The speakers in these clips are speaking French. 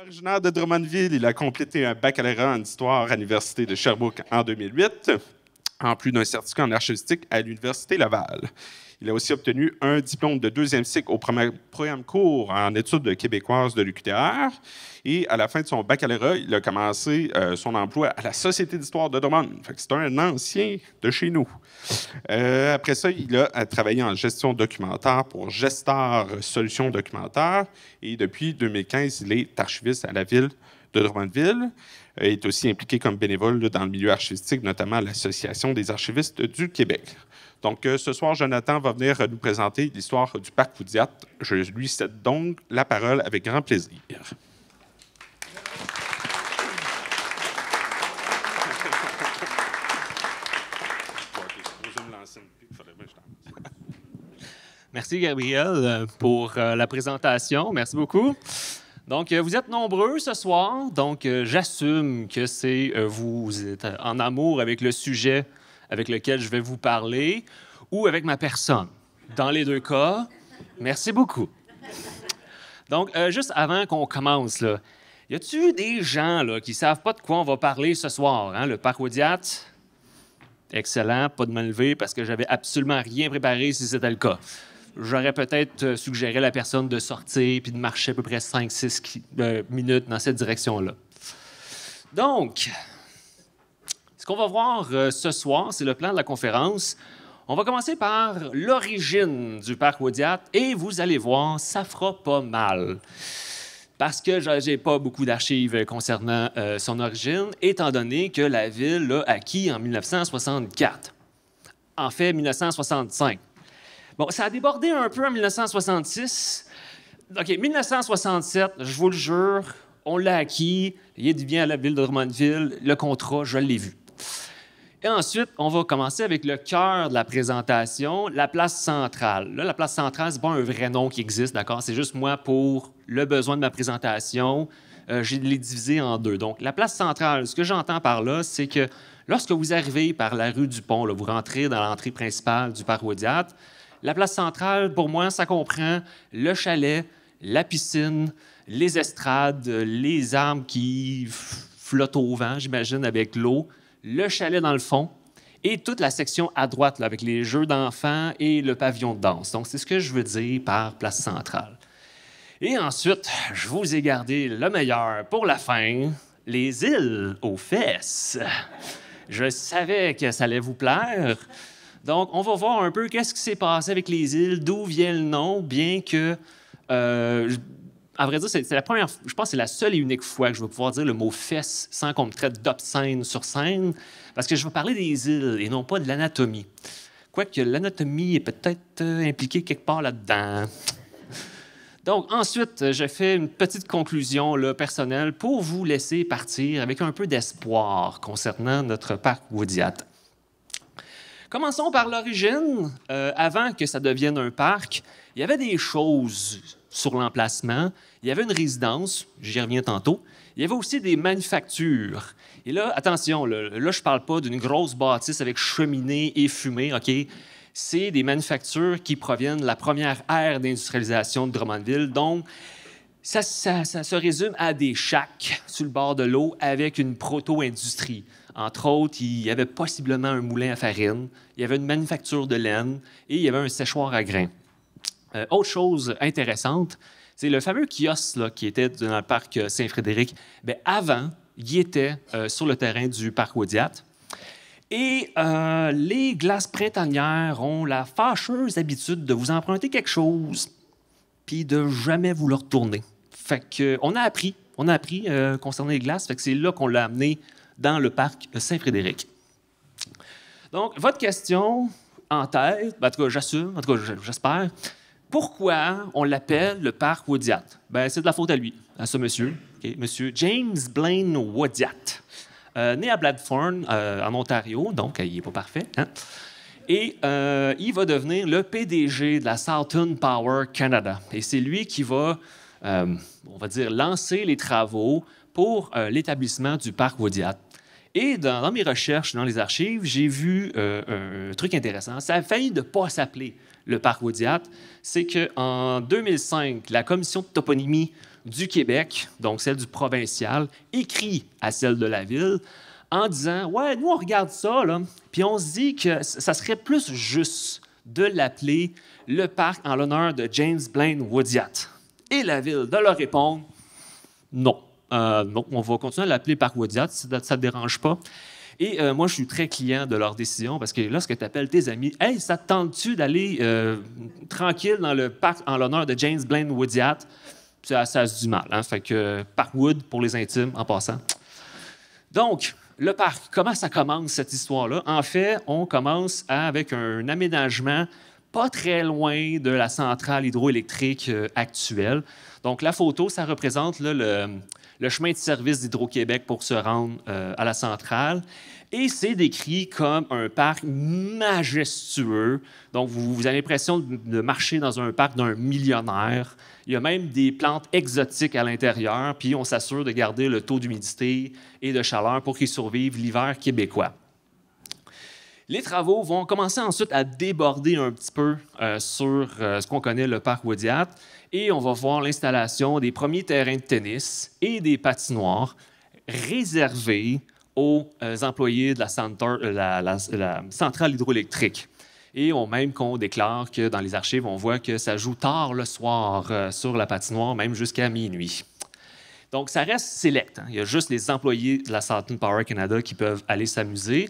Originaire de Drummondville, il a complété un baccalauréat en histoire à l'Université de Sherbrooke en 2008, en plus d'un certificat en archivistique à l'Université Laval. Il a aussi obtenu un diplôme de deuxième cycle au programme court en études québécoises de l'UQTR. Et à la fin de son baccalauréat, il a commencé son emploi à la Société d'histoire de Drummond. C'est un ancien de chez nous. Après ça, il a travaillé en gestion documentaire pour Gestar Solutions Documentaires. Et depuis 2015, il est archiviste à la ville de Drummondville. Il est aussi impliqué comme bénévole dans le milieu archivistique, notamment à l'Association des archivistes du Québec. Donc, ce soir, Jonathan va venir nous présenter l'histoire du parc Oudiat. Je lui cède donc la parole avec grand plaisir. Merci, Gabriel, pour la présentation. Merci beaucoup. Donc, vous êtes nombreux ce soir, donc j'assume que vous êtes en amour avec le sujet avec lequel je vais vous parler ou avec ma personne. Dans les deux cas, merci beaucoup. Donc, juste avant qu'on commence, là, y a-t-il des gens là, qui ne savent pas de quoi on va parler ce soir? Hein? Le parc Oudiat? Excellent, pas de main levée parce que j'avais absolument rien préparé si c'était le cas. J'aurais peut-être suggéré à la personne de sortir puis de marcher à peu près 5-6 minutes dans cette direction-là. Donc, ce qu'on va voir ce soir, c'est le plan de la conférence. On va commencer par l'origine du parc Oudiat et vous allez voir, ça fera pas mal. Parce que je n'ai pas beaucoup d'archives concernant son origine, étant donné que la ville l'a acquis en 1964. En fait, 1965. Bon, ça a débordé un peu en 1966. OK, 1967, je vous le jure, on l'a acquis. Il vient à la ville de Drummondville. Le contrat, je l'ai vu. Et ensuite, on va commencer avec le cœur de la présentation, la place centrale. Là, la place centrale, ce n'est pas un vrai nom qui existe, d'accord? C'est juste moi, pour le besoin de ma présentation, j'ai les divisé en deux. Donc, la place centrale, ce que j'entends par là, c'est que lorsque vous arrivez par la rue du Pont, là, vous rentrez dans l'entrée principale du parc Oudiat, la place centrale, pour moi, ça comprend le chalet, la piscine, les estrades, les arbres qui flottent au vent, j'imagine, avec l'eau, le chalet dans le fond et toute la section à droite là, avec les jeux d'enfants et le pavillon de danse. Donc, c'est ce que je veux dire par place centrale. Et ensuite, je vous ai gardé le meilleur pour la fin, les îles aux fesses. Je savais que ça allait vous plaire. Donc, on va voir un peu qu'est-ce qui s'est passé avec les îles, d'où vient le nom, bien que, à vrai dire, c'est la première, je pense que c'est la seule et unique fois que je vais pouvoir dire le mot « fesses » sans qu'on me traite d'obscène sur scène, parce que je vais parler des îles et non pas de l'anatomie. Quoique l'anatomie est peut-être impliquée quelque part là-dedans. Donc, ensuite, je fais une petite conclusion là, personnelle pour vous laisser partir avec un peu d'espoir concernant notre parc Oudiat. Commençons par l'origine. Avant que ça devienne un parc, il y avait des choses sur l'emplacement. Il y avait une résidence, j'y reviens tantôt. Il y avait aussi des manufactures. Et là, attention, là je ne parle pas d'une grosse bâtisse avec cheminée et fumée, OK? C'est des manufactures qui proviennent de la première ère d'industrialisation de Drummondville. Donc, ça se résume à des shacks sur le bord de l'eau avec une proto-industrie. Entre autres, il y avait possiblement un moulin à farine, il y avait une manufacture de laine et il y avait un séchoir à grains. Autre chose intéressante, c'est le fameux kiosque là, qui était dans le parc Saint-Frédéric. Bien, avant, il était sur le terrain du parc Oudiat. Et les glaces printanières ont la fâcheuse habitude de vous emprunter quelque chose puis de jamais vous le retourner. Fait qu'on a appris concernant les glaces, fait que c'est là qu'on l'a amené dans le parc Saint-Frédéric. Donc, votre question en tête, en tout cas, j'assume, en tout cas, j'espère, pourquoi on l'appelle le parc Oudiat? Bien, c'est de la faute à lui, à ce monsieur, okay? Monsieur James Blaine Oudiat, né à Bladford, en Ontario, donc il n'est pas parfait, hein? Et il va devenir le PDG de la Southern Power Canada. Et c'est lui qui va, on va dire, lancer les travaux pour l'établissement du parc Oudiat. Et dans mes recherches, dans les archives, j'ai vu un truc intéressant. Ça a failli de ne pas s'appeler le parc Oudiat. C'est qu'en 2005, la commission de toponymie du Québec, donc celle du provincial, écrit à celle de la ville en disant « Ouais, nous, on regarde ça, là, puis on se dit que ça serait plus juste de l'appeler le parc en l'honneur de James Blaine Woodyat. » Et la ville de leur répondre « Non. Non, on va continuer à l'appeler parc Woodyat, si ça ne te dérange pas. » Et moi, je suis très client de leur décision parce que lorsque tu appelles tes amis, « Hey, ça te tente-tu d'aller tranquille dans le parc en l'honneur de James Blaine Woodyat? » Ça a du mal. Hein? Fait que Parkwood pour les intimes, en passant. Donc, le parc, comment ça commence cette histoire-là? En fait, on commence avec un aménagement pas très loin de la centrale hydroélectrique actuelle. Donc, la photo, ça représente là, le chemin de service d'Hydro-Québec pour se rendre à la centrale. Et c'est décrit comme un parc majestueux. Donc, vous avez l'impression de marcher dans un parc d'un millionnaire. Il y a même des plantes exotiques à l'intérieur, puis on s'assure de garder le taux d'humidité et de chaleur pour qu'ils survivent l'hiver québécois. Les travaux vont commencer ensuite à déborder un petit peu sur ce qu'on connaît, le parc Woodyat, et on va voir l'installation des premiers terrains de tennis et des patinoires réservés aux employés de la centrale hydroélectrique. Et même qu'on déclare que dans les archives, on voit que ça joue tard le soir sur la patinoire, même jusqu'à minuit. Donc, ça reste select. Hein. Il y a juste les employés de la Southern Power Canada qui peuvent aller s'amuser.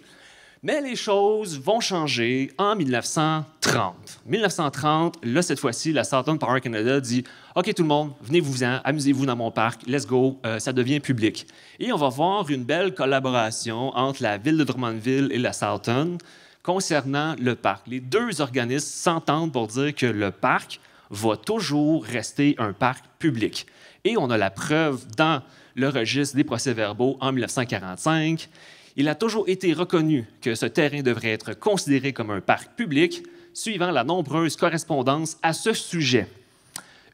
Mais les choses vont changer en 1930. 1930, là, cette fois-ci, la Southern Power Canada dit « OK, tout le monde, venez-vous-en, amusez-vous dans mon parc, let's go, ça devient public. » Et on va voir une belle collaboration entre la ville de Drummondville et la Southern concernant le parc. Les deux organismes s'entendent pour dire que le parc va toujours rester un parc public. Et on a la preuve dans le registre des procès-verbaux en 1945. Il a toujours été reconnu que ce terrain devrait être considéré comme un parc public, suivant la nombreuse correspondance à ce sujet.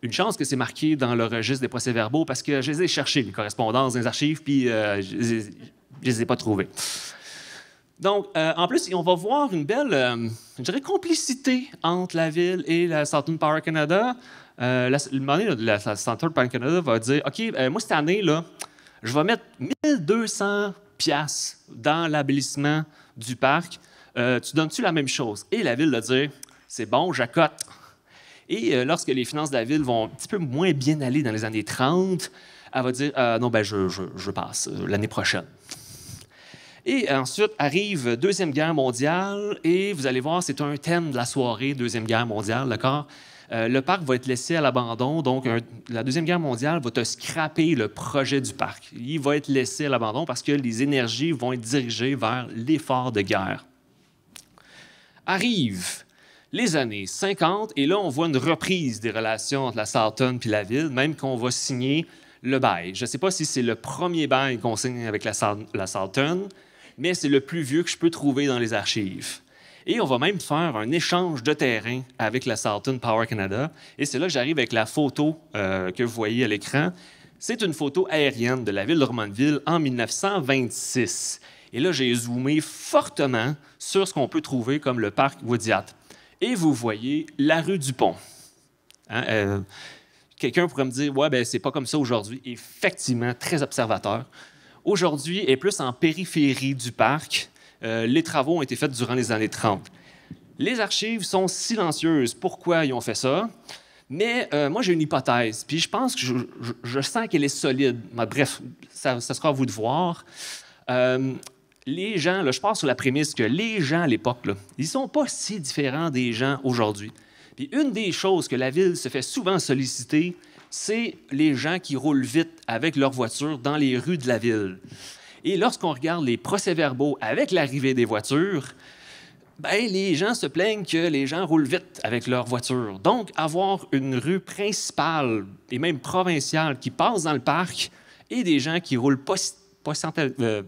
Une chance que c'est marqué dans le registre des procès-verbaux parce que je les ai cherchés, les correspondances dans les archives, puis je ne les ai pas trouvées. Donc, en plus, on va voir une belle, je dirais, complicité entre la ville et la Southern Power Canada. La Southern Power Canada va dire, OK, moi, cette année, là, je vais mettre 1200 piastres dans l'embellissement du parc. Tu donnes-tu la même chose? Et la ville va dire, c'est bon, j'accote. Et lorsque les finances de la ville vont un petit peu moins bien aller dans les années 30, elle va dire, non, ben je passe l'année prochaine. Et ensuite arrive Deuxième Guerre mondiale, et vous allez voir, c'est un thème de la soirée, Deuxième Guerre mondiale, d'accord? Le parc va être laissé à l'abandon, donc la Deuxième Guerre mondiale va te scraper le projet du parc. Il va être laissé à l'abandon parce que les énergies vont être dirigées vers l'effort de guerre. Arrivent les années 50, et là, on voit une reprise des relations entre la Southern et la ville, même qu'on va signer le bail. Je ne sais pas si c'est le premier bail qu'on signe avec la Southern, mais c'est le plus vieux que je peux trouver dans les archives. Et on va même faire un échange de terrain avec la Southern Power Canada. Et c'est là que j'arrive avec la photo que vous voyez à l'écran. C'est une photo aérienne de la ville de Drummondville en 1926. Et là, j'ai zoomé fortement sur ce qu'on peut trouver comme le parc Woodyat. Et vous voyez la rue du Pont. Hein, quelqu'un pourrait me dire, ouais, ben c'est pas comme ça aujourd'hui. Effectivement, très observateur. Aujourd'hui, elle est plus en périphérie du parc. Les travaux ont été faits durant les années 30. Les archives sont silencieuses. Pourquoi ils ont fait ça? Mais moi, j'ai une hypothèse, puis je pense que je sens qu'elle est solide. Bref, ça sera à vous de voir. Les gens, là, je pars sur la prémisse que les gens à l'époque, là, ils ne sont pas si différents des gens aujourd'hui. Puis une des choses que la ville se fait souvent solliciter, c'est les gens qui roulent vite avec leur voiture dans les rues de la ville. Et lorsqu'on regarde les procès-verbaux avec l'arrivée des voitures, ben, les gens se plaignent que les gens roulent vite avec leur voiture. Donc, avoir une rue principale et même provinciale qui passe dans le parc et des gens qui roulent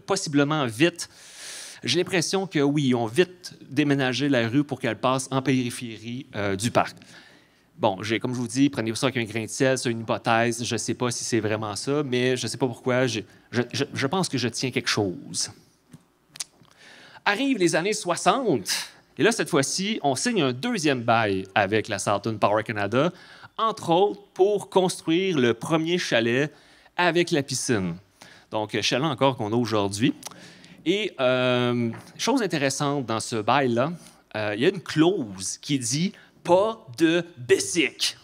possiblement vite, j'ai l'impression que oui, ils ont vite déménagé la rue pour qu'elle passe en périphérie du parc. Bon, comme je vous dis, prenez ça avec un grain de sel, c'est une hypothèse. Je ne sais pas si c'est vraiment ça, mais je ne sais pas pourquoi. Je pense que je tiens quelque chose. Arrivent les années 60, et là, cette fois-ci, on signe un deuxième bail avec la Southern Power Canada entre autres pour construire le premier chalet avec la piscine. Donc, chalet encore qu'on a aujourd'hui. Et chose intéressante dans ce bail-là, il y a une clause qui dit « pas de bicycle ».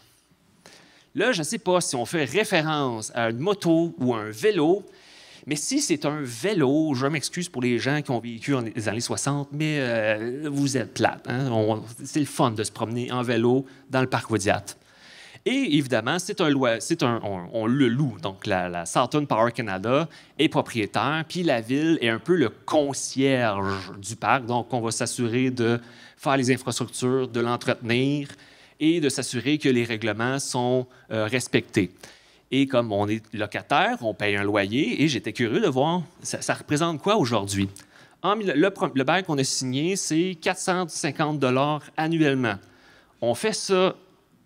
Là, je ne sais pas si on fait référence à une moto ou à un vélo, mais si c'est un vélo, je m'excuse pour les gens qui ont vécu dans les années 60, mais vous êtes plates. Hein? C'est le fun de se promener en vélo dans le parc Wadiat. Et évidemment, on le loue. Donc, la Southern Power Canada est propriétaire, puis la ville est un peu le concierge du parc. Donc, on va s'assurer de faire les infrastructures, de l'entretenir et de s'assurer que les règlements sont respectés. Et comme on est locataire, on paye un loyer, et j'étais curieux de voir, ça représente quoi aujourd'hui? Le bail qu'on a signé, c'est 450 $ annuellement. On fait ça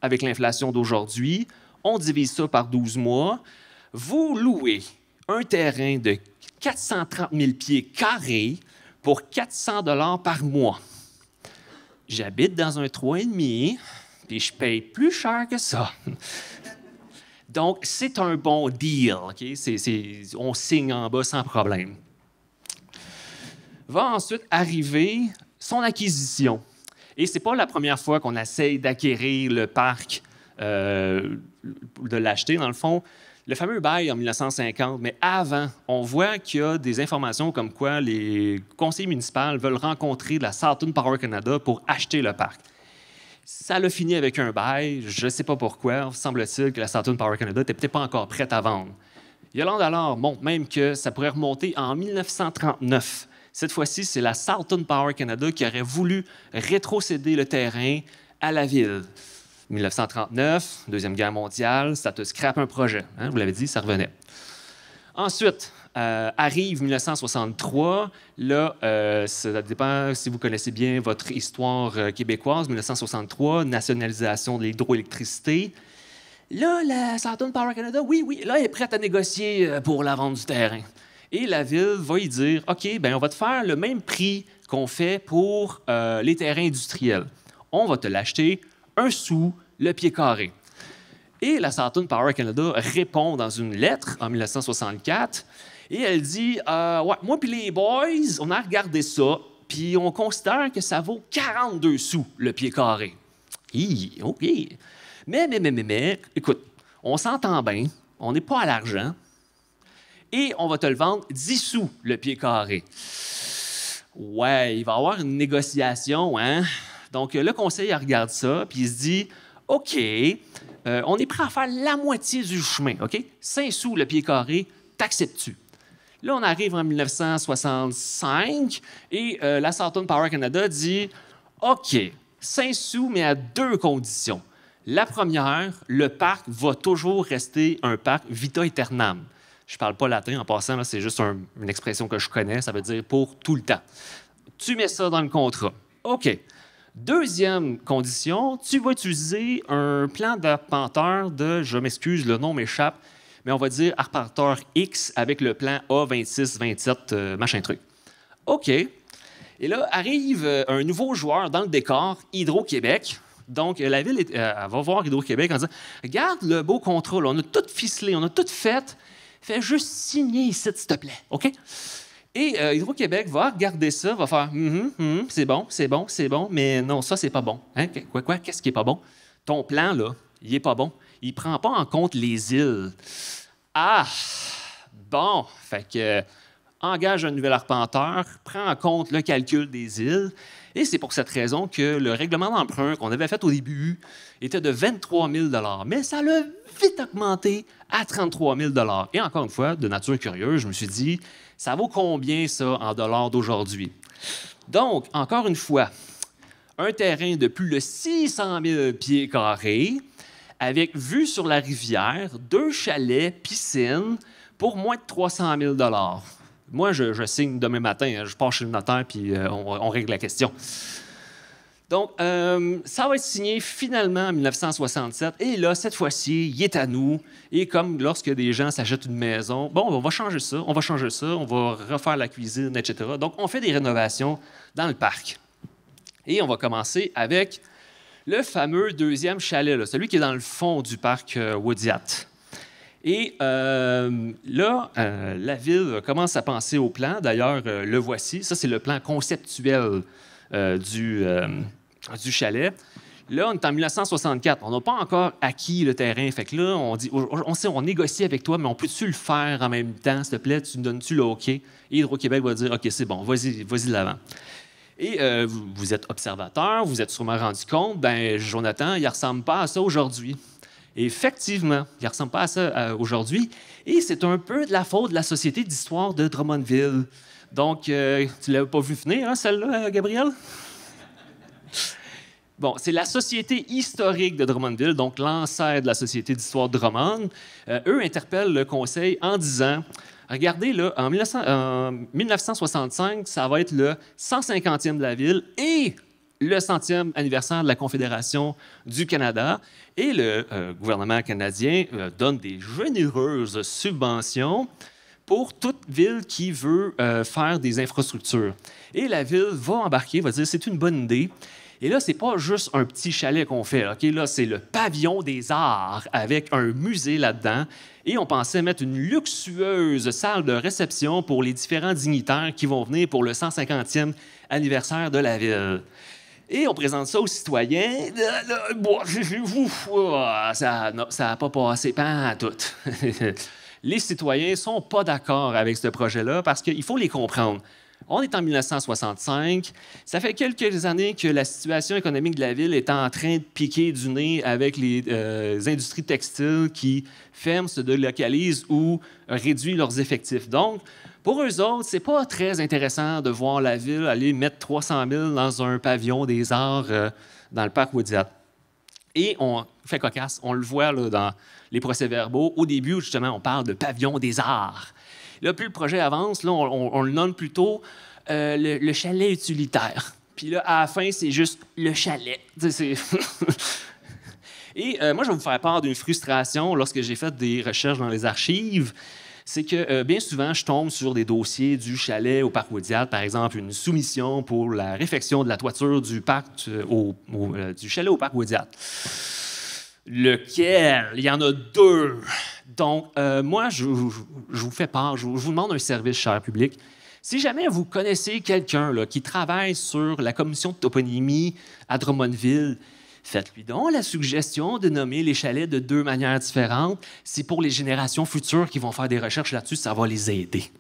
avec l'inflation d'aujourd'hui, on divise ça par 12 mois. Vous louez un terrain de 430 000 pieds carrés pour 400 $ par mois. J'habite dans un 3,5, puis je paye plus cher que ça. Donc, c'est un bon deal. Okay? On signe en bas sans problème. Va ensuite arriver son acquisition. Et ce n'est pas la première fois qu'on essaye d'acquérir le parc, de l'acheter, dans le fond. Le fameux bail en 1950, mais avant, on voit qu'il y a des informations comme quoi les conseillers municipaux veulent rencontrer la Southern Power Canada pour acheter le parc. Ça l'a fini avec un bail, je ne sais pas pourquoi. Semble-t-il que la Southern Power Canada n'était peut-être pas encore prête à vendre. Yolande Allard montre même que ça pourrait remonter en 1939. Cette fois-ci, c'est la Southern Power Canada qui aurait voulu rétrocéder le terrain à la ville. 1939, Deuxième Guerre mondiale, ça te scrape un projet. Hein? Vous l'avez dit, ça revenait. Ensuite, arrive 1963. Là, ça dépend si vous connaissez bien votre histoire québécoise. 1963, nationalisation de l'hydroélectricité. Là, la Southern Power Canada, oui, là, elle est prête à négocier pour la vente du terrain. Et la ville va y dire, OK, bien, on va te faire le même prix qu'on fait pour les terrains industriels. On va te l'acheter 1 sou le pied carré. Et la Southern Power Canada répond dans une lettre en 1964 et elle dit ouais, moi puis les boys, on a regardé ça, puis on considère que ça vaut 42 sous le pied carré. OK. Mais, écoute, on s'entend bien, on n'est pas à l'argent, et on va te le vendre 10 sous le pied carré. Ouais, il va y avoir une négociation, hein? Donc, le conseil regarde ça, puis il se dit OK, on est prêt à faire la moitié du chemin, OK? 5 sous le pied carré, t'acceptes-tu? Là, on arrive en 1965 et la Southern Power Canada dit OK, 5 sous, mais à 2 conditions. La première, le parc va toujours rester un parc vita aeternam. Je ne parle pas latin en passant, là, c'est juste une expression que je connais, ça veut dire pour tout le temps. Tu mets ça dans le contrat. OK. Deuxième condition, tu vas utiliser un plan d'arpenteur de, je m'excuse, le nom m'échappe, mais on va dire arpenteur X avec le plan A26-27, machin truc. OK. Et là, arrive un nouveau joueur dans le décor, Hydro-Québec. Donc, la ville elle va voir Hydro-Québec en disant « Regarde le beau contrat, là, on a tout ficelé, on a tout fait. Fais juste signer ici, s'il te plaît. OK? » Et Hydro-Québec va regarder ça, va faire c'est bon, mais non, ça, c'est pas bon. Hein? Quoi? Qu'est-ce qui est pas bon? Ton plan, là, il est pas bon. Il prend pas en compte les îles. Ah! Bon! Fait que engage un nouvel arpenteur, prend en compte le calcul des îles. Et c'est pour cette raison que le règlement d'emprunt qu'on avait fait au début était de 23 000 $. Mais ça l'a vite augmenté à 33 000 $. Et encore une fois, de nature curieuse, je me suis dit, ça vaut combien ça en dollars d'aujourd'hui? Donc, encore une fois, un terrain de plus de 600 000 pieds carrés, avec vue sur la rivière, 2 chalets, piscine, pour moins de 300 000 $. Moi, je signe demain matin. Hein, je pars chez le notaire, puis on règle la question. Donc, ça va être signé finalement en 1967. Et là, cette fois-ci, il est à nous. Et comme lorsque des gens s'achètent une maison, bon, on va changer ça, on va refaire la cuisine, etc. Donc, on fait des rénovations dans le parc. Et on va commencer avec le fameux deuxième chalet, là, celui qui est dans le fond du parc Woodyat. Et là, la ville commence à penser au plan. D'ailleurs, le voici. Ça, c'est le plan conceptuel du chalet. Là, on est en 1964. On n'a pas encore acquis le terrain. Fait que là, on dit, on négocie avec toi, mais on peut-tu le faire en même temps, s'il te plaît? Tu me donnes-tu le OK? Et Hydro-Québec va dire, OK, c'est bon, vas-y de l'avant. Et vous êtes observateur, vous êtes sûrement rendu compte, ben Jonathan, il ne ressemble pas à ça aujourd'hui. Et effectivement, il ne ressemble pas à ça aujourd'hui. Et c'est un peu de la faute de la Société d'histoire de Drummondville. Donc, tu ne l'avais pas vu venir, hein, celle-là, Gabriel? Bon, c'est la Société historique de Drummondville, donc l'ancêtre de la Société d'histoire de Drummond. Eux interpellent le conseil en disant, regardez, là, en 1965, ça va être le 150e de la ville et le 100e anniversaire de la Confédération du Canada. Et le gouvernement canadien donne des généreuses subventions pour toute ville qui veut faire des infrastructures. Et la ville va embarquer, va dire, c'est une bonne idée. Et là, c'est pas juste un petit chalet qu'on fait. OK? Là, c'est le pavillon des arts avec un musée là-dedans. Et on pensait mettre une luxueuse salle de réception pour les différents dignitaires qui vont venir pour le 150e anniversaire de la ville. Et on présente ça aux citoyens. Ça n'a pas passé pas tout. Les citoyens ne sont pas d'accord avec ce projet-là parce qu'il faut les comprendre. On est en 1965. Ça fait quelques années que la situation économique de la ville est en train de piquer du nez avec les industries textiles qui ferment, se délocalisent ou réduisent leurs effectifs. Donc, pour eux autres, c'est pas très intéressant de voir la ville aller mettre 300 000 dans un pavillon des arts dans le parc Woodyat. Et on fait cocasse, on le voit là, dans les procès-verbaux. Au début, justement, on parle de pavillon des arts. Là, plus le projet avance, là, on le nomme plutôt le chalet utilitaire. Puis là, à la fin, c'est juste le chalet. Et moi, je vais vous faire part d'une frustration lorsque j'ai fait des recherches dans les archives. C'est que bien souvent, je tombe sur des dossiers du chalet au parc Woodyat, par exemple, une soumission pour la réfection de la toiture du parc du chalet au parc Woodyat. Lequel? Il y en a deux. Donc, moi, je vous fais part, je vous demande un service, cher public. Si jamais vous connaissez quelqu'un là, qui travaille sur la commission de toponymie à Drummondville, faites-lui donc la suggestion de nommer les chalets de deux manières différentes. C'est pour les générations futures qui vont faire des recherches là-dessus, ça va les aider.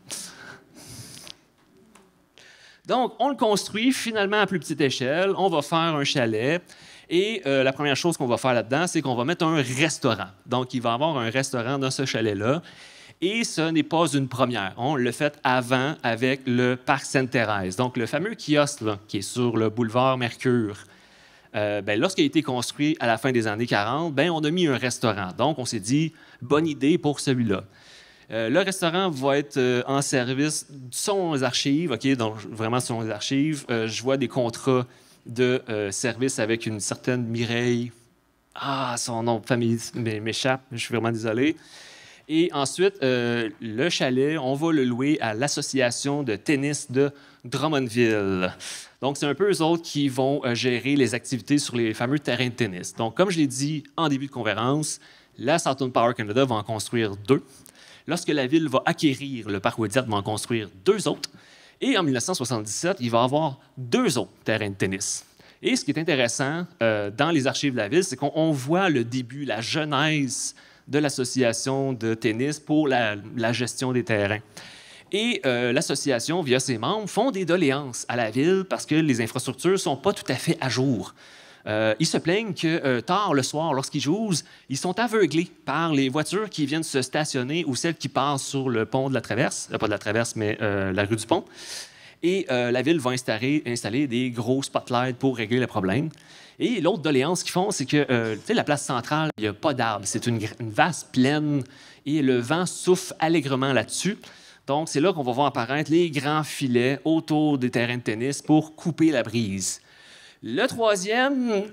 Donc, on le construit finalement à plus petite échelle. On va faire un chalet. Et la première chose qu'on va faire là-dedans, c'est qu'on va mettre un restaurant. Donc, il va y avoir un restaurant dans ce chalet-là. Et ce n'est pas une première. On l'a fait avant avec le parc Sainte-Thérèse. Donc, le fameux kiosque là, qui est sur le boulevard Mercure. Lorsqu'il a été construit à la fin des années 40, on a mis un restaurant. Donc, on s'est dit, bonne idée pour celui-là. Le restaurant va être en service selon les archives. OK, donc vraiment selon les archives. Je vois des contrats de service avec une certaine Mireille. Ah, son nom de famille m'échappe, je suis vraiment désolé. Et ensuite, le chalet, on va le louer à l'Association de tennis de Drummondville. Donc, c'est un peu eux autres qui vont gérer les activités sur les fameux terrains de tennis. Donc, comme je l'ai dit en début de conférence, la Southern Power Canada va en construire 2. Lorsque la ville va acquérir le parc Woodyat, va en construire 2 autres. Et en 1977, il va y avoir 2 autres terrains de tennis. Et ce qui est intéressant dans les archives de la ville, c'est qu'on voit le début, la genèse de l'association de tennis pour la gestion des terrains. Et l'association, via ses membres, font des doléances à la ville parce que les infrastructures ne sont pas tout à fait à jour. Ils se plaignent que tard le soir, lorsqu'ils jouent, ils sont aveuglés par les voitures qui viennent se stationner ou celles qui passent sur le pont de la Traverse, pas de la Traverse, mais la rue du Pont. Et la ville va installer des gros spotlights pour régler le problème. Et l'autre doléance qu'ils font, c'est que la place centrale, il n'y a pas d'arbres. C'est une vaste plaine et le vent souffle allègrement là-dessus. Donc, c'est là qu'on va voir apparaître les grands filets autour des terrains de tennis pour couper la brise. Le troisième,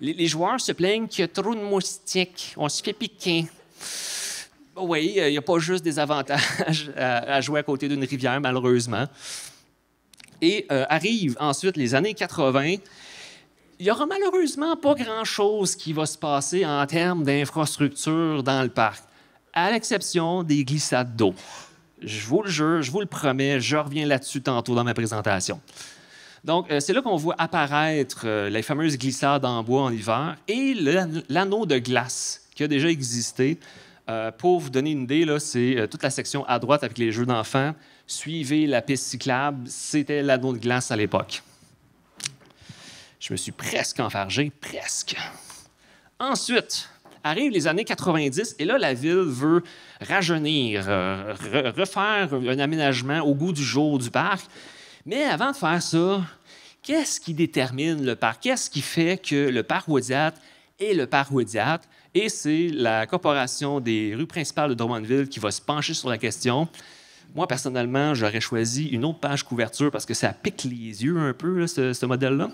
les joueurs se plaignent qu'il y a trop de moustiques. On se fait piquer. Oui, il n'y a pas juste des avantages à jouer à côté d'une rivière, malheureusement. Et arrivent ensuite les années 80. il n'y aura malheureusement pas grand-chose qui va se passer en termes d'infrastructure dans le parc, à l'exception des glissades d'eau. Je vous le jure, je vous le promets, je reviens là-dessus tantôt dans ma présentation. Donc, c'est là qu'on voit apparaître les fameuses glissades en bois en hiver et l'anneau de glace qui a déjà existé. Pour vous donner une idée, c'est toute la section à droite avec les jeux d'enfants. Suivez la piste cyclable, c'était l'anneau de glace à l'époque. Je me suis presque enfargé, presque. Ensuite, arrivent les années 90 et là, la ville veut rajeunir, refaire un aménagement au goût du jour du parc. Mais avant de faire ça, qu'est-ce qui détermine le parc? Qu'est-ce qui fait que le parc Waudiat est le parc Waudiat? Et c'est la Corporation des rues principales de Drummondville qui va se pencher sur la question. Moi, personnellement, j'aurais choisi une autre page couverture parce que ça pique les yeux un peu, là, ce modèle-là.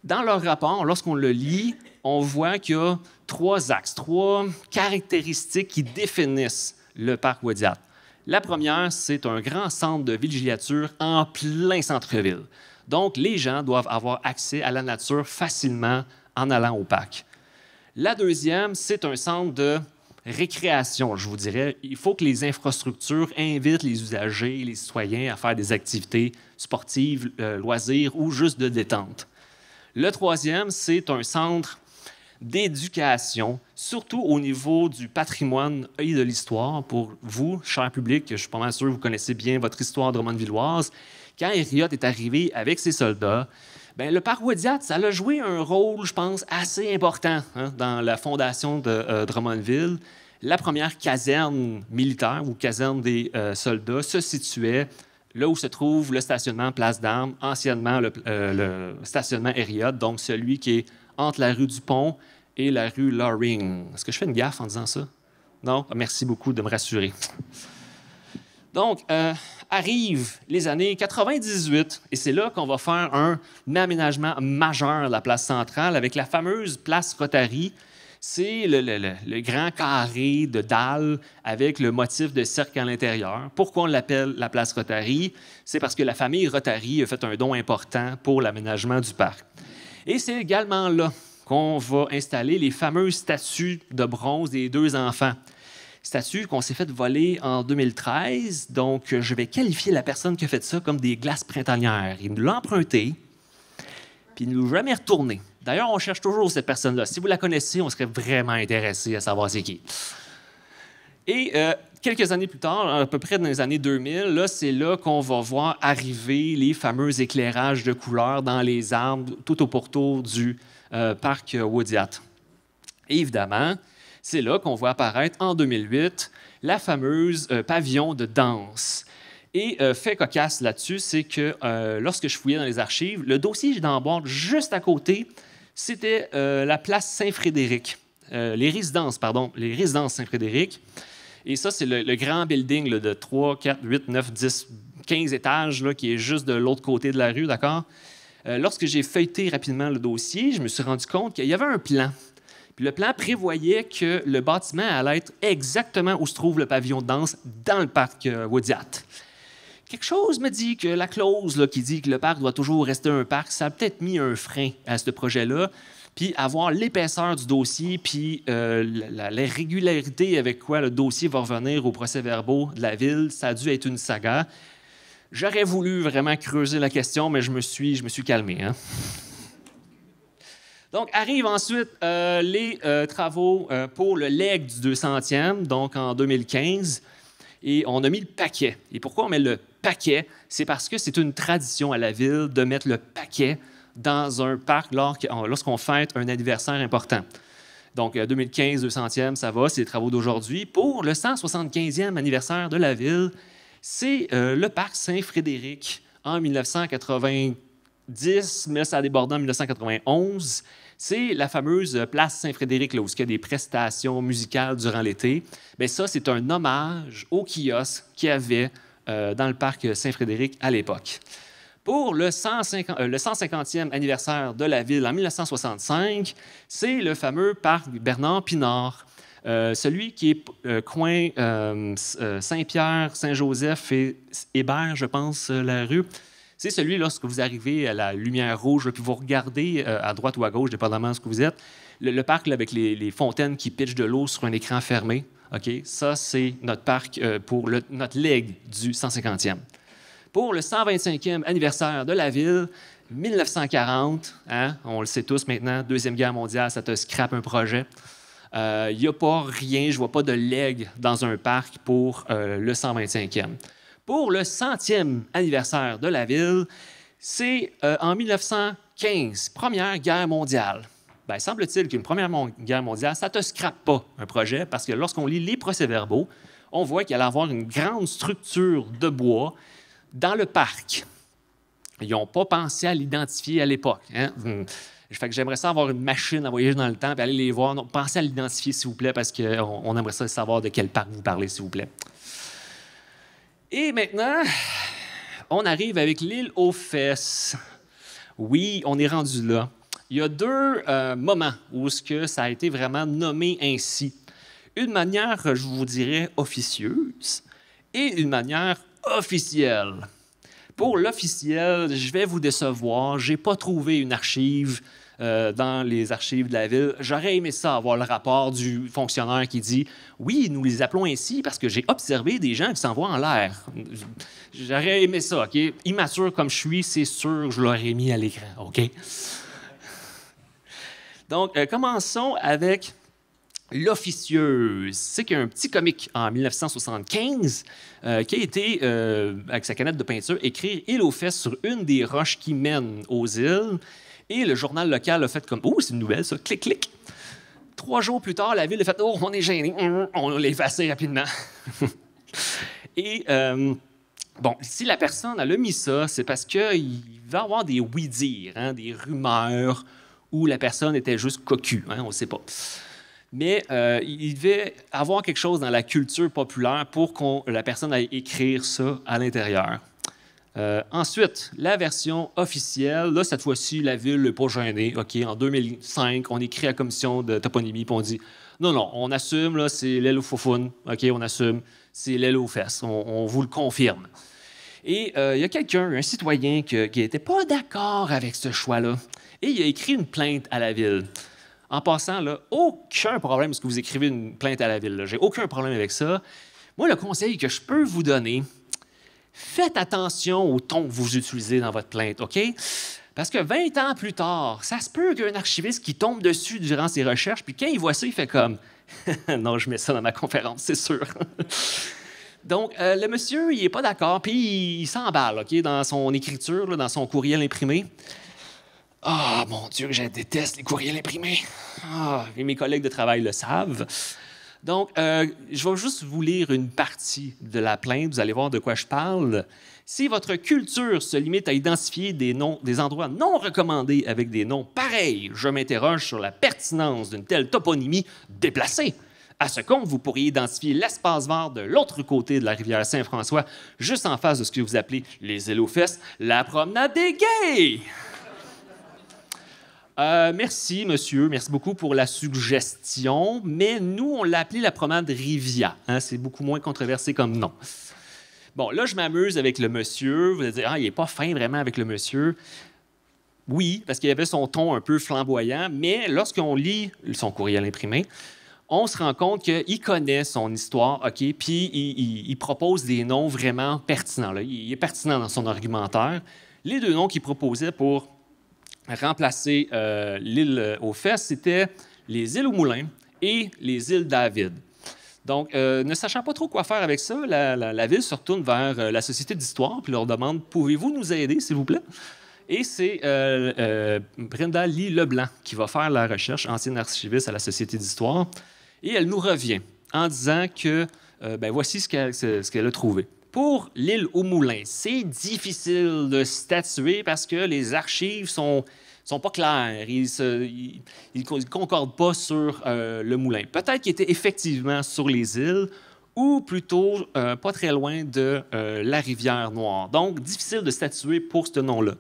Dans leur rapport, lorsqu'on le lit, on voit qu'il y a 3 axes, 3 caractéristiques qui définissent le parc Waudiat. La première, c'est un grand centre de villégiature en plein centre-ville. Donc, les gens doivent avoir accès à la nature facilement en allant au parc. La deuxième, c'est un centre de récréation, je vous dirais. Il faut que les infrastructures invitent les usagers, les citoyens à faire des activités sportives, loisirs ou juste de détente. Le troisième, c'est un centre d'éducation, surtout au niveau du patrimoine et de l'histoire. Pour vous, cher public, je suis pas mal sûr que vous connaissez bien votre histoire drummondvilloise. Quand Hériot est arrivé avec ses soldats, bien, le parc Waudiat, ça a joué un rôle, je pense, assez important dans la fondation de Drummondville. La première caserne militaire ou caserne des soldats se situait là où se trouve le stationnement Place d'Armes, anciennement le stationnement Hériot, donc celui qui est entre la rue du Pont et la rue Loring. Est-ce que je fais une gaffe en disant ça? Non? Merci beaucoup de me rassurer. Donc, arrivent les années 98, et c'est là qu'on va faire un aménagement majeur de la place centrale avec la fameuse place Rotary. C'est le grand carré de dalles avec le motif de cercle à l'intérieur. Pourquoi on l'appelle la place Rotary? C'est parce que la famille Rotary a fait un don important pour l'aménagement du parc. Et c'est également là qu'on va installer les fameuses statues de bronze des 2 enfants. Statues qu'on s'est fait voler en 2013, donc je vais qualifier la personne qui a fait ça comme des glaces printanières. Il nous l'a emprunté, puis il ne nous l'a jamais retourné. D'ailleurs, on cherche toujours cette personne-là. Si vous la connaissez, on serait vraiment intéressé à savoir c'est qui. Et quelques années plus tard, à peu près dans les années 2000, là, c'est là qu'on va voir arriver les fameux éclairages de couleurs dans les arbres tout au pourtour du parc Waudiat. Et évidemment, c'est là qu'on voit apparaître en 2008 la fameuse pavillon de danse. Et fait cocasse là-dessus, c'est que lorsque je fouillais dans les archives, le dossier d'embarque juste à côté, c'était la place Saint-Frédéric, les résidences Saint-Frédéric. Et ça, c'est le grand building là, de 3, 4, 8, 9, 10, 15 étages là, qui est juste de l'autre côté de la rue, d'accord? Lorsque j'ai feuilleté rapidement le dossier, je me suis rendu compte qu'il y avait un plan. Puis le plan prévoyait que le bâtiment allait être exactement où se trouve le pavillon de danse dans le parc Waudiat. Quelque chose me dit que la clause là, qui dit que le parc doit toujours rester un parc, ça a peut-être mis un frein à ce projet-là. Puis avoir l'épaisseur du dossier, puis la régularité avec quoi le dossier va revenir aux procès-verbaux de la ville, ça a dû être une saga. J'aurais voulu vraiment creuser la question, mais je me suis calmé. Hein? Donc, arrivent ensuite les travaux pour le leg du 200e, donc en 2015. Et on a mis le paquet. Et pourquoi on met le paquet? C'est parce que c'est une tradition à la ville de mettre le paquet dans un parc lorsqu'on fête un anniversaire important. Donc, 2015, 200e, ça va, c'est les travaux d'aujourd'hui. Pour le 175e anniversaire de la ville, c'est le parc Saint-Frédéric en 1990, mais ça a débordé en 1991. C'est la fameuse place Saint-Frédéric, là, où il y a des prestations musicales durant l'été. Bien, ça, c'est un hommage au kiosque qu'il y avait dans le parc Saint-Frédéric à l'époque. Pour le 150e anniversaire de la ville en 1965, c'est le fameux parc Bernard-Pinard, celui qui est coin Saint-Pierre, Saint-Joseph et Hébert, je pense, la rue. C'est celui lorsque vous arrivez à la lumière rouge, puis vous regardez à droite ou à gauche, dépendamment de ce que vous êtes, le parc là, avec les fontaines qui pitchent de l'eau sur un écran fermé. Okay? Ça, c'est notre parc pour notre legs du 150e. Pour le 125e anniversaire de la ville, 1940, hein, on le sait tous maintenant, Deuxième Guerre mondiale, ça te scrape un projet. Il n'y a pas rien, je ne vois pas de leg dans un parc pour le 125e. Pour le 100e anniversaire de la ville, c'est en 1915, Première Guerre mondiale. Bien, semble-t-il qu'une Première Guerre mondiale, ça ne te scrape pas un projet, parce que lorsqu'on lit les procès-verbaux, on voit qu'il allait avoir une grande structure de bois dans le parc. Ils n'ont pas pensé à l'identifier à l'époque. Hein? Fait que j'aimerais ça avoir une machine à voyager dans le temps et aller les voir. Donc, pensez à l'identifier, s'il vous plaît, parce qu'on aimerait ça savoir de quel parc vous parlez, s'il vous plaît. Et maintenant, on arrive avec l'île aux fesses. Oui, on est rendu là. Il y a deux moments où ça a été vraiment nommé ainsi. Une manière, je vous dirais, officieuse et une manière officielle. Pour l'officiel, je vais vous décevoir. Je n'ai pas trouvé une archive dans les archives de la ville. J'aurais aimé ça, avoir le rapport du fonctionnaire qui dit « Oui, nous les appelons ainsi parce que j'ai observé des gens qui s'envoient en l'air. » J'aurais aimé ça, OK? Immature comme je suis, c'est sûr que je l'aurais mis à l'écran, OK? Donc, commençons avec l'officieuse. C'est qu'il y a un petit comique en 1975 qui a été, avec sa canette de peinture, écrire « Île aux fesses » sur une des roches qui mènent aux îles. Et le journal local a fait comme « Oh, c'est une nouvelle, ça, clic, clic ». 3 jours plus tard, la ville a fait « Oh, on est gêné, on l'a effacé rapidement. » Et, bon, si la personne a mis ça, c'est parce qu'il va y avoir des oui-dire, hein, des rumeurs, où la personne était juste cocu, hein, on ne sait pas. Mais il devait avoir quelque chose dans la culture populaire pour que la personne aille écrire ça à l'intérieur. Ensuite, la version officielle, là, cette fois-ci, la ville n'est pas gênée. OK, en 2005, on écrit à la commission de toponymie, puis on dit non, non, on assume, là, c'est l'aile aux faufounes. OK, on assume, c'est l'aile aux fesses. On vous le confirme. Et il y a quelqu'un, un citoyen, qui n'était pas d'accord avec ce choix-là. Et il a écrit une plainte à la ville. En passant, là, aucun problème parce que vous écrivez une plainte à la ville. J'ai aucun problème avec ça. Moi, le conseil que je peux vous donner, faites attention au ton que vous utilisez dans votre plainte, OK? Parce que 20 ans plus tard, ça se peut qu'un archiviste qui tombe dessus durant ses recherches, puis quand il voit ça, il fait comme « Non, je mets ça dans ma conférence, c'est sûr. » Donc, le monsieur, il n'est pas d'accord, puis il s'emballe, OK, dans son écriture, là, dans son courriel imprimé. Ah, mon Dieu, je déteste les courriels imprimés. Ah, et mes collègues de travail le savent. Donc, je vais juste vous lire une partie de la plainte. Vous allez voir de quoi je parle. Si votre culture se limite à identifier des endroits non recommandés avec des noms pareils, je m'interroge sur la pertinence d'une telle toponymie déplacée. À ce compte, vous pourriez identifier l'espace vert de l'autre côté de la rivière Saint-François, juste en face de ce que vous appelez les îles aux fesses, la promenade des gays. Merci, monsieur. Merci beaucoup pour la suggestion. Mais nous, on l'a appelé la promenade Rivia. Hein, c'est beaucoup moins controversé comme nom. Bon, là, je m'amuse avec le monsieur. Vous allez dire, ah, il n'est pas fin vraiment avec le monsieur. Oui, parce qu'il avait son ton un peu flamboyant. Mais lorsqu'on lit son courriel imprimé, on se rend compte qu'il connaît son histoire, OK? Puis il propose des noms vraiment pertinents. Là. Il est pertinent dans son argumentaire. Les 2 noms qu'il proposait pour remplacer l'île aux fesses, c'était les îles aux Moulins et les îles David. Donc, ne sachant pas trop quoi faire avec ça, la ville se retourne vers la Société d'histoire puis leur demande « Pouvez-vous nous aider, s'il vous plaît? » Et c'est Brenda Lee Leblanc qui va faire la recherche, ancienne archiviste à la Société d'histoire, et elle nous revient en disant que voici ce qu'elle a trouvé. Pour l'île aux Moulins, c'est difficile de statuer parce que les archives sont pas claires. Ils ne concordent pas sur le moulin. Peut-être qu'il était effectivement sur les îles ou plutôt pas très loin de la rivière Noire. Donc, difficile de statuer pour ce nom-là.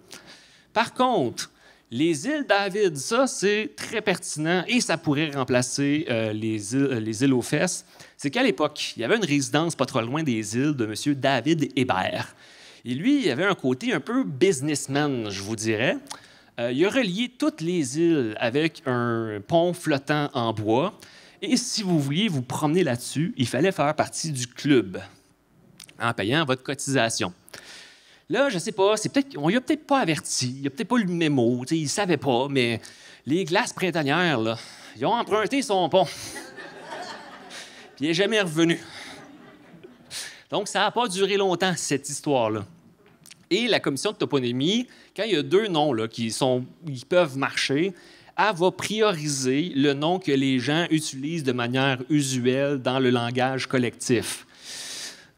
Par contre, les îles David, ça, c'est très pertinent et ça pourrait remplacer les îles aux fesses. C'est qu'à l'époque, il y avait une résidence pas trop loin des îles de M. David Hébert. Et lui, il avait un côté un peu businessman, je vous dirais. Il a relié toutes les îles avec un pont flottant en bois. Et si vous vouliez vous promener là-dessus, il fallait faire partie du club en payant votre cotisation. Là, je ne sais pas, on lui a peut-être pas averti, il n'a peut-être pas eu le mémo, il ne savait pas, mais les glaces printanières, là, ils ont emprunté son pont. Puis il n'est jamais revenu. Donc, ça n'a pas duré longtemps, cette histoire-là. Et la commission de toponymie, quand il y a deux noms là, qui peuvent marcher, elle va prioriser le nom que les gens utilisent de manière usuelle dans le langage collectif.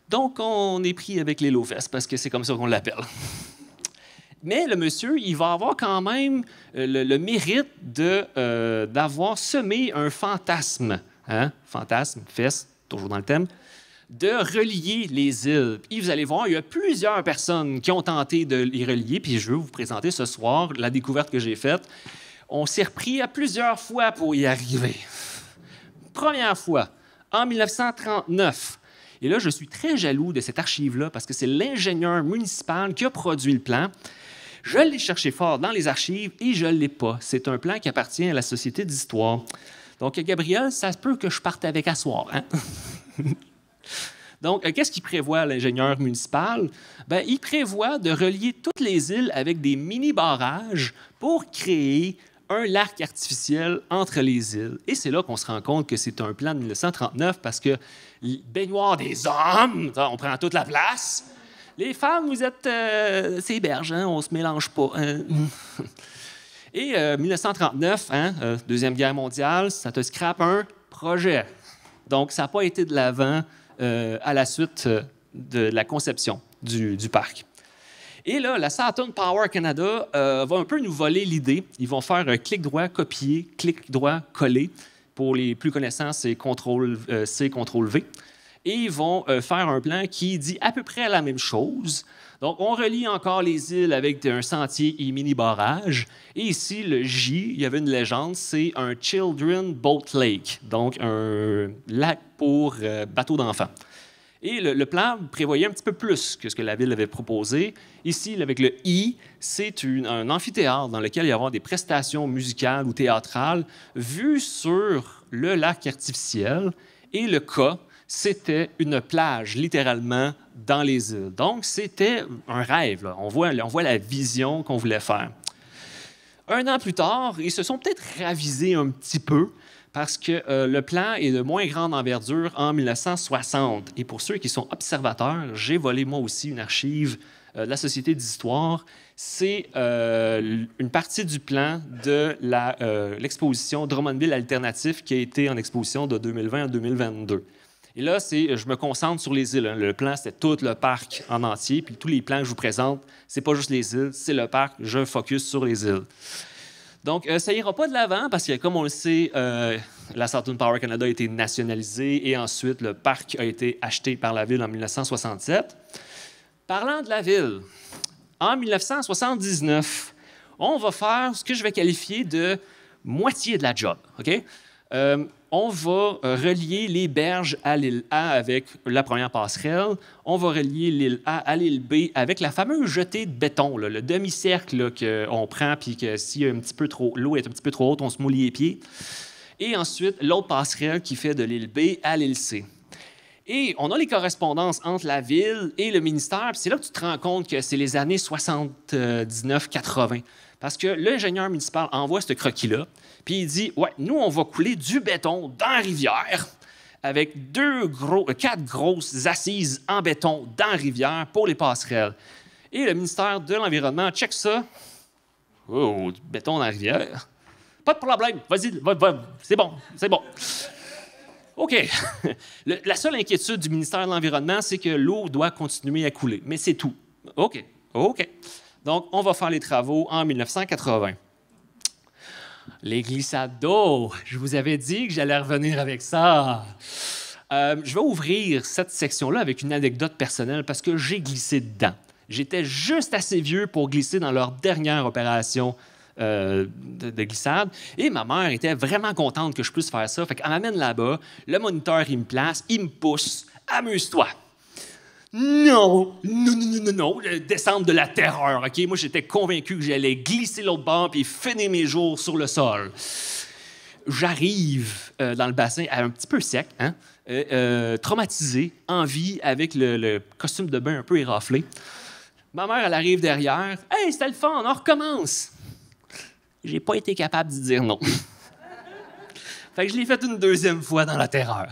Donc, on est pris avec les low-fesses parce que c'est comme ça qu'on l'appelle. Mais le monsieur, il va avoir quand même le mérite d'avoir semé un fantasme. Hein? Fantasme, fesse, toujours dans le thème, de relier les îles. Puis vous allez voir, il y a plusieurs personnes qui ont tenté de les relier, puis je veux vous présenter ce soir la découverte que j'ai faite. On s'est repris à plusieurs fois pour y arriver. Première fois, en 1939. Et là, je suis très jaloux de cette archive-là parce que c'est l'ingénieur municipal qui a produit le plan. Je l'ai cherché fort dans les archives et je ne l'ai pas. C'est un plan qui appartient à la Société d'histoire. Donc, Gabriel, ça se peut que je parte avec à soir. Hein? Donc, qu'est-ce qu'il prévoit, l'ingénieur municipal? Bien, il prévoit de relier toutes les îles avec des mini-barrages pour créer un lac artificiel entre les îles. Et c'est là qu'on se rend compte que c'est un plan de 1939 parce que baignoire des hommes, on prend toute la place. Les femmes, vous êtes ces berges, hein, on se mélange pas. Hein? Et 1939, hein, Deuxième Guerre mondiale, ça te scrape un projet. Donc, ça n'a pas été de l'avant à la suite de la conception du parc. Et là, la Saturn Power Canada va un peu nous voler l'idée. Ils vont faire un clic droit copier, clic droit coller. Pour les plus connaissants, c'est CTRL-C, CTRL-V. Et ils vont faire un plan qui dit à peu près la même chose. Donc, on relie encore les îles avec un sentier et mini-barrage. Et ici, le J, il y avait une légende, c'est un Children Boat Lake, donc un lac pour bateaux d'enfants. Et le plan prévoyait un petit peu plus que ce que la ville avait proposé. Ici, avec le I, c'est un amphithéâtre dans lequel il y avoir des prestations musicales ou théâtrales vues sur le lac artificiel. Et le K, c'était une plage, littéralement, dans les îles. Donc, c'était un rêve. Là. On voit la vision qu'on voulait faire. Un an plus tard, ils se sont peut-être ravisés un petit peu parce que le plan est de moins grande envergure en 1960. Et pour ceux qui sont observateurs, j'ai volé moi aussi une archive de la Société d'histoire. C'est une partie du plan de l'exposition Drummondville Alternatif qui a été en exposition de 2020 à 2022. Et là, je me concentre sur les îles. Hein. Le plan, c'était tout le parc en entier. Puis tous les plans que je vous présente, c'est pas juste les îles, c'est le parc. Je focus sur les îles. Donc, ça n'ira pas de l'avant parce que, comme on le sait, la Saturn Power Canada a été nationalisée et ensuite, le parc a été acheté par la Ville en 1967. Parlant de la Ville, en 1979, on va faire ce que je vais qualifier de moitié de la job. OK? On va relier les berges à l'île A avec la première passerelle. On va relier l'île A à l'île B avec la fameuse jetée de béton, là, le demi-cercle qu'on prend, puis que si l'eau est un petit peu trop haute, on se mouille les pieds. Et ensuite, l'autre passerelle qui fait de l'île B à l'île C. Et on a les correspondances entre la ville et le ministère. Puis c'est là que tu te rends compte que c'est les années 79-80. Parce que l'ingénieur municipal envoie ce croquis-là, puis il dit « Ouais, nous, on va couler du béton dans la rivière avec 4 grosses assises en béton dans la rivière pour les passerelles. » Et le ministère de l'Environnement check ça. « Oh, du béton dans la rivière. Pas de problème, vas-y, c'est bon, c'est bon. » OK. La seule inquiétude du ministère de l'Environnement, c'est que l'eau doit continuer à couler. Mais c'est tout. OK. Donc, on va faire les travaux en 1980. Les glissades d'eau. Je vous avais dit que j'allais revenir avec ça. Je vais ouvrir cette section-là avec une anecdote personnelle parce que j'ai glissé dedans. J'étais juste assez vieux pour glisser dans leur dernière opération de glissade. Et ma mère était vraiment contente que je puisse faire ça. Fait qu'elle m'amène là-bas. Le moniteur, il me place, il me pousse. Amuse-toi. Non, non, non, non, non, non, descendre de la terreur, OK? Moi, j'étais convaincu que j'allais glisser l'autre bord puis finir mes jours sur le sol. J'arrive dans le bassin un petit peu sec, hein? Traumatisé, en vie, avec le costume de bain un peu éraflé. Ma mère, elle arrive derrière. « Hey, c'était le fun, on recommence! » J'ai pas été capable de dire non. Fait que je l'ai fait une deuxième fois dans la terreur.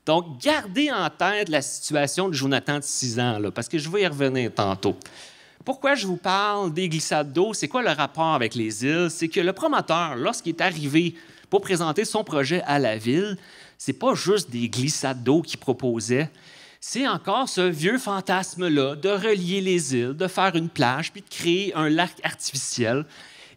Donc, gardez en tête la situation de Jonathan de 6 ans, là, parce que je vais y revenir tantôt. Pourquoi je vous parle des glissades d'eau? C'est quoi le rapport avec les îles? C'est que le promoteur, lorsqu'il est arrivé pour présenter son projet à la ville, c'est pas juste des glissades d'eau qu'il proposait, c'est encore ce vieux fantasme-là de relier les îles, de faire une plage, puis de créer un lac artificiel.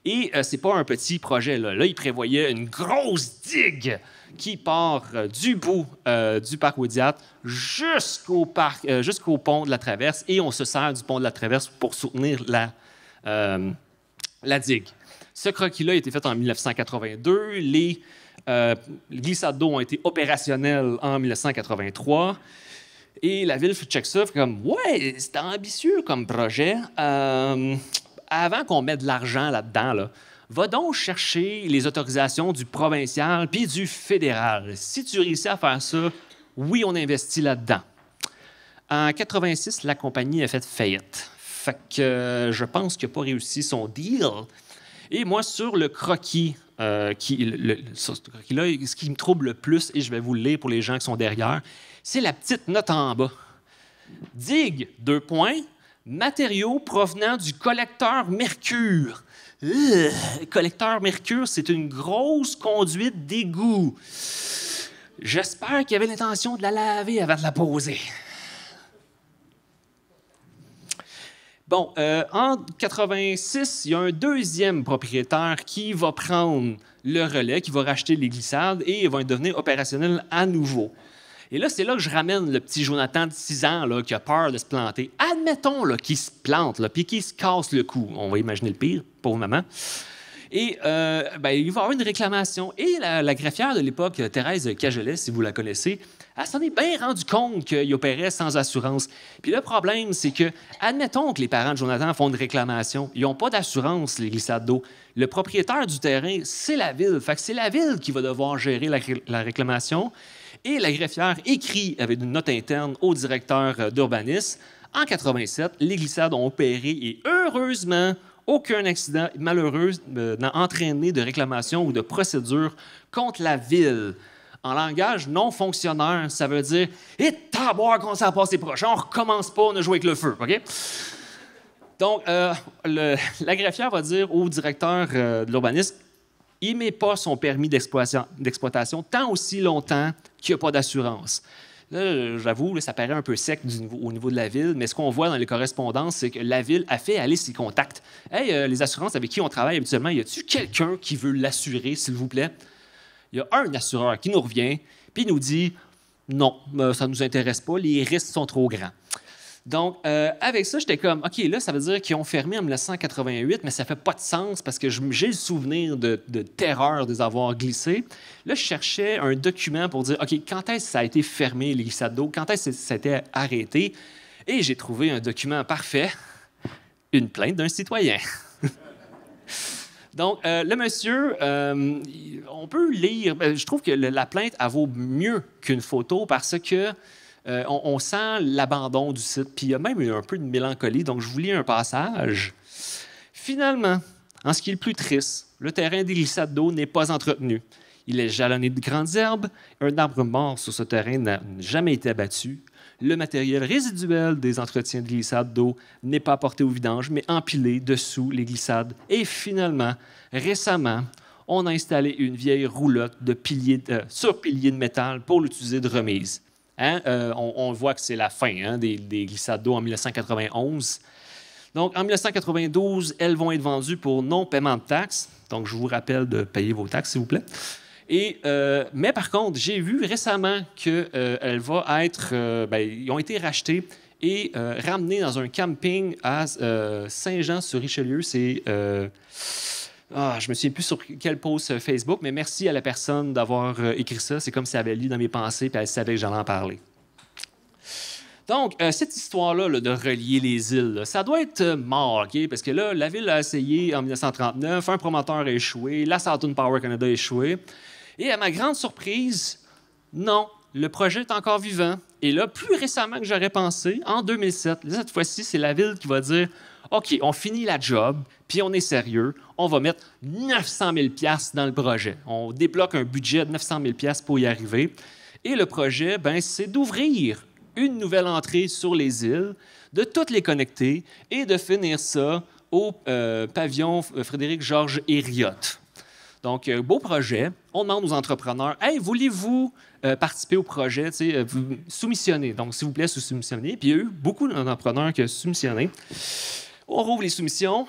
Et c'est pas un petit projet, là. Là, il prévoyait une grosse digue qui part du bout du parc Ouidiate jusqu'au pont de la Traverse, et on se sert du pont de la Traverse pour soutenir la digue. Ce croquis-là a été fait en 1982. Les glissades d'eau ont été opérationnelles en 1983. Et la ville check ça, fait comme « Ouais, c'est ambitieux comme projet. Avant qu'on mette de l'argent là-dedans, là, va donc chercher les autorisations du provincial puis du fédéral. Si tu réussis à faire ça, oui, on investit là-dedans. » En 86, la compagnie a fait faillite. Fait que je pense qu'il n'a pas réussi son deal. Et moi, sur le croquis, sur ce croquis-là, ce qui me trouble le plus, et je vais vous le lire pour les gens qui sont derrière, c'est la petite note en bas. Digue, 2 points, matériaux provenant du collecteur Mercure. Collecteur Mercure, c'est une grosse conduite d'égout. J'espère qu'il avait l'intention de la laver avant de la poser. Bon, en 86, il y a un deuxième propriétaire qui va prendre le relais, qui va racheter les glissades et va devenir opérationnel à nouveau. Et là, c'est là que je ramène le petit Jonathan de 6 ans là, qui a peur de se planter. Admettons qu'il se plante, puis qu'il se casse le cou. On va imaginer le pire, pauvre maman. Et il va y avoir une réclamation. Et la greffière de l'époque, Thérèse Cagelet, si vous la connaissez, elle s'en est bien rendu compte qu'il opérait sans assurance. Puis le problème, c'est que, admettons que les parents de Jonathan font une réclamation. Ils n'ont pas d'assurance, les glissades d'eau. Le propriétaire du terrain, c'est la ville. Fait que c'est la ville qui va devoir gérer la réclamation. Et la greffière écrit avec une note interne au directeur d'urbanisme. En 87, les glissades ont opéré et heureusement, aucun accident malheureux n'a entraîné de réclamation ou de procédure contre la ville. En langage non fonctionnaire, ça veut dire « Et taboire qu'on s'en passe les prochains, on recommence pas, on a joué avec le feu. OK? » Donc, la greffière va dire au directeur de l'urbanisme il n'émet pas son permis d'exploitation tant aussi longtemps qu'il n'y a pas d'assurance. Là, j'avoue, ça paraît un peu sec au niveau de la ville, mais ce qu'on voit dans les correspondances, c'est que la ville a fait aller ses contacts. « Hey, les assurances avec qui on travaille habituellement, y a-t-il quelqu'un qui veut l'assurer, s'il vous plaît? » Il y a un assureur qui nous revient, puis il nous dit « Non, ça ne nous intéresse pas, les risques sont trop grands. » Donc, avec ça, j'étais comme, OK, là, ça veut dire qu'ils ont fermé en 1988, mais ça fait pas de sens parce que j'ai le souvenir de terreur de les avoir glissés. Là, je cherchais un document pour dire, OK, quand est-ce que ça a été fermé, les glissades d'eau? Quand est-ce que ça a été arrêté? Et j'ai trouvé un document parfait, une plainte d'un citoyen. Donc, le monsieur, on peut lire, je trouve que la plainte, elle vaut mieux qu'une photo parce que on sent l'abandon du site, puis il y a même un peu de mélancolie. Donc, je vous lis un passage. Finalement, en ce qui est le plus triste, le terrain des glissades d'eau n'est pas entretenu. Il est jalonné de grandes herbes. Un arbre mort sur ce terrain n'a jamais été abattu. Le matériel résiduel des entretiens de glissades d'eau n'est pas porté au vidange, mais empilé dessous les glissades. Et finalement, récemment, on a installé une vieille roulotte sur piliers de métal pour l'utiliser de remise. Hein? On voit que c'est la fin des glissades d'eau en 1991. Donc, en 1992, elles vont être vendues pour non-paiement de taxes. Donc, je vous rappelle de payer vos taxes, s'il vous plaît. Mais par contre, j'ai vu récemment qu'elles vont être... ils ont été rachetées et ramenées dans un camping à Saint-Jean-sur-Richelieu. C'est... je me souviens plus sur quel post Facebook, mais merci à la personne d'avoir écrit ça. C'est comme si elle avait lu dans mes pensées et elle savait que j'allais en parler. Donc, cette histoire-là là, de relier les îles, là, ça doit être mort, OK? Parce que là, la ville a essayé en 1939, un promoteur a échoué, la Southern Power Canada a échoué. Et à ma grande surprise, non, le projet est encore vivant. Et là, plus récemment que j'aurais pensé, en 2007, cette fois-ci, c'est la ville qui va dire « OK, on finit la job, puis on est sérieux, on va mettre 900 000 $ dans le projet. On débloque un budget de 900 000 $ pour y arriver. » Et le projet, ben, c'est d'ouvrir une nouvelle entrée sur les îles, de toutes les connecter et de finir ça au pavillon Frédéric-Georges Herriot. Donc, beau projet. On demande aux entrepreneurs, « Hey, voulez-vous participer au projet? Soumissionner. Donc, s'il vous plaît, soumissionnez. » Puis, il y a eu beaucoup d'entrepreneurs qui ont soumissionné. On rouvre les soumissions.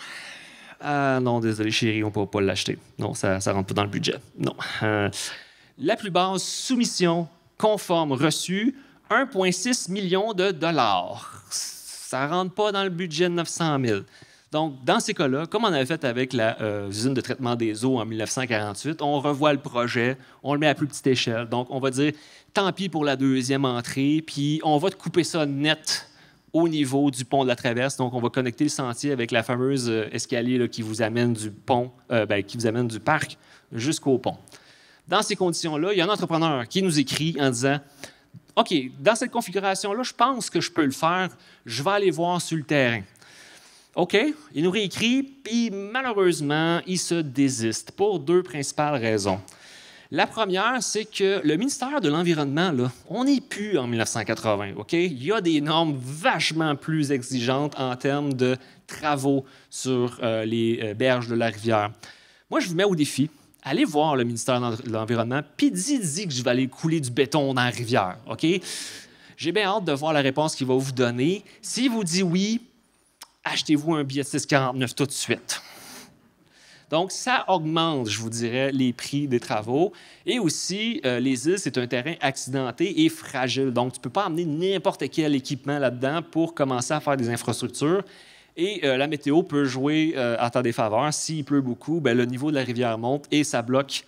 Ah non, désolé, chérie, on ne peut pas l'acheter. Non, ça ne rentre pas dans le budget. Non. La plus basse soumission conforme reçue, 1,6 million de dollars. Ça ne rentre pas dans le budget de 900 000. Donc, dans ces cas-là, comme on avait fait avec l'usine de traitement des eaux en 1948, on revoit le projet, on le met à plus petite échelle. Donc, on va dire, tant pis pour la deuxième entrée, puis on va te couper ça net au niveau du pont de la Traverse. Donc, on va connecter le sentier avec la fameuse escalier là, qui vous amène du pont, qui vous amène du parc jusqu'au pont. Dans ces conditions-là, il y a un entrepreneur qui nous écrit en disant « OK, dans cette configuration-là, je pense que je peux le faire. Je vais aller voir sur le terrain. » OK, il nous réécrit, puis malheureusement, il se désiste pour deux principales raisons. La première, c'est que le ministère de l'Environnement, là, on n'est plus en 1980, OK? Il y a des normes vachement plus exigeantes en termes de travaux sur les berges de la rivière. Moi, je vous mets au défi. Allez voir le ministère de l'Environnement, puis dis que je vais aller couler du béton dans la rivière, OK? J'ai bien hâte de voir la réponse qu'il va vous donner. S'il vous dit oui, achetez-vous un billet de 6,49 tout de suite. Donc, ça augmente, je vous dirais, les prix des travaux. Et aussi, les îles, c'est un terrain accidenté et fragile. Donc, tu ne peux pas emmener n'importe quel équipement là-dedans pour commencer à faire des infrastructures. Et la météo peut jouer en ta défaveur. S'il pleut beaucoup, bien, le niveau de la rivière monte et ça bloque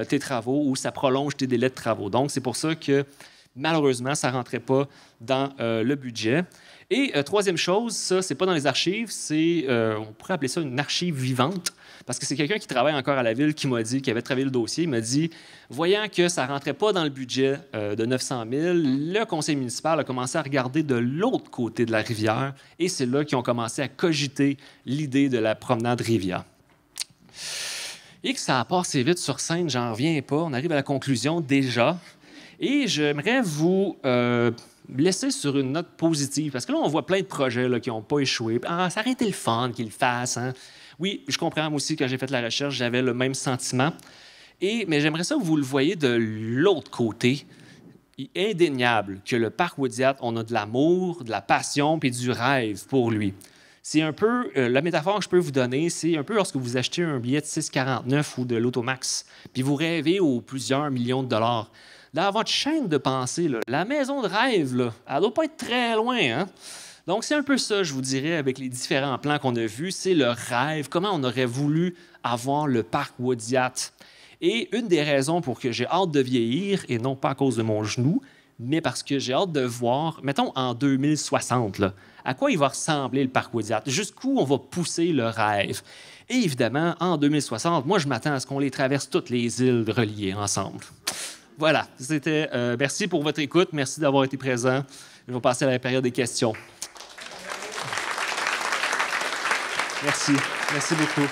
tes travaux ou ça prolonge tes délais de travaux. Donc, c'est pour ça que, malheureusement, ça ne rentrait pas dans le budget. Et troisième chose, ça, c'est pas dans les archives, c'est, on pourrait appeler ça une archive vivante, parce que c'est quelqu'un qui travaille encore à la ville qui m'a dit, qui avait travaillé le dossier, il m'a dit, voyant que ça ne rentrait pas dans le budget de 900 000, le conseil municipal a commencé à regarder de l'autre côté de la rivière, et c'est là qu'ils ont commencé à cogiter l'idée de la promenade rivière. Et que ça a passé vite sur scène, j'en reviens pas, on arrive à la conclusion déjà, et j'aimerais vous laisser sur une note positive, parce que là, on voit plein de projets là, qui n'ont pas échoué. Ah, ça aurait été le fun qu'ils le fassent. Hein? Oui, je comprends, moi aussi, quand j'ai fait la recherche, j'avais le même sentiment. Mais j'aimerais ça que vous le voyez de l'autre côté. Il est indéniable que le parc Woodyat, on a de l'amour, de la passion puis du rêve pour lui. C'est un peu, la métaphore que je peux vous donner, c'est un peu lorsque vous achetez un billet de 6,49 ou de l'Automax, puis vous rêvez aux plusieurs millions de dollars. Dans votre chaîne de pensée, là, la maison de rêve, là, elle ne doit pas être très loin. Hein? Donc, c'est un peu ça, je vous dirais, avec les différents plans qu'on a vus. C'est le rêve, comment on aurait voulu avoir le parc Woodyat. Et une des raisons pour que j'ai hâte de vieillir, et non pas à cause de mon genou, mais parce que j'ai hâte de voir, mettons en 2060, là, à quoi il va ressembler le parc Woodyat, jusqu'où on va pousser le rêve. Et évidemment, en 2060, moi, je m'attends à ce qu'on les traverse toutes les îles reliées ensemble. Voilà, c'était. Merci pour votre écoute. Merci d'avoir été présent. Je vais passer à la période des questions. Merci. Merci beaucoup.